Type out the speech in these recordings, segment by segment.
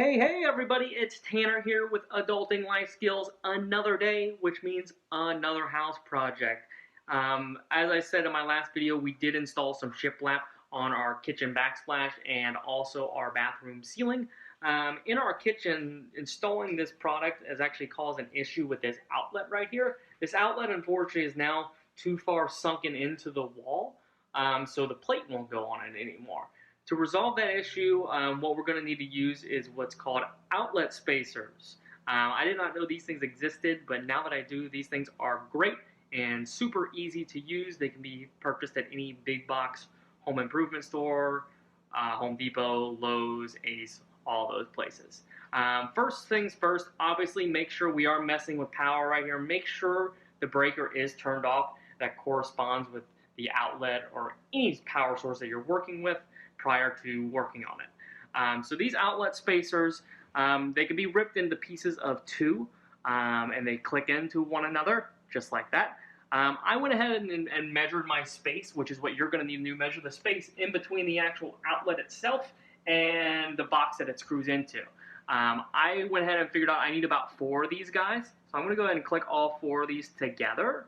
Hey everybody, it's Tanner here with Adulting Life Skills. Another day, which means another house project. As I said in my last video, we did install some shiplap on our kitchen backsplash and also our bathroom ceiling. In our kitchen, installing this product has actually caused an issue with this outlet right here. This outlet, unfortunately, is now too far sunken into the wall, so the plate won't go on it anymore. To resolve that issue, what we're going to need to use is what's called outlet spacers. I did not know these things existed, but now that I do, these things are great and super easy to use. They can be purchased at any big box home improvement store, Home Depot, Lowe's, Ace, all those places. First things first, obviously make sure we are messing with power right here. Make sure the breaker is turned off. That corresponds with the outlet or any power source that you're working with prior to working on it. So these outlet spacers, they can be ripped into pieces of two, and they click into one another, just like that. I went ahead and measured my space, which is what you're going to need to measure the space in between the actual outlet itself and the box that it screws into. I went ahead and figured out I need about 4 of these guys. So I'm going to go ahead and click all 4 of these together.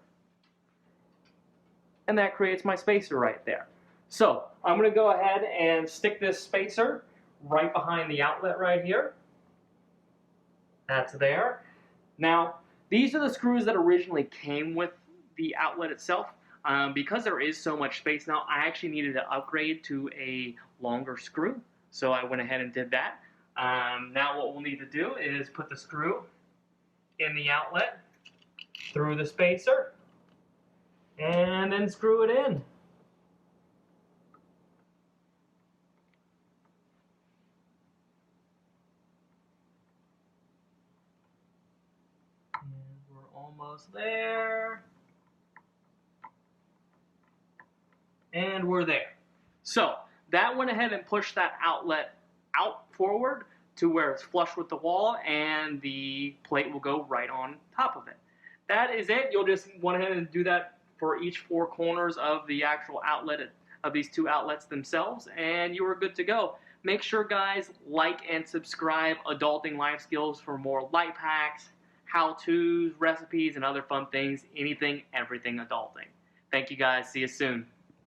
And that creates my spacer right there. So I'm going to go ahead and stick this spacer right behind the outlet right here. That's there. Now, these are the screws that originally came with the outlet itself. Because there is so much space now, I actually needed to upgrade to a longer screw. So I went ahead and did that. Now what we'll need to do is put the screw in the outlet through the spacer and then screw it in. And we're almost there. And we're there. So that went ahead and pushed that outlet out forward to where it's flush with the wall, and the plate will go right on top of it. That is it. You'll just went ahead and do that for each 4 corners of the actual outlet of these 2 outlets themselves, and you are good to go. Make sure, guys, like and subscribe Adulting Life Skills for more life hacks, how-tos, recipes, and other fun things. Anything, everything adulting. Thank you, guys. See you soon.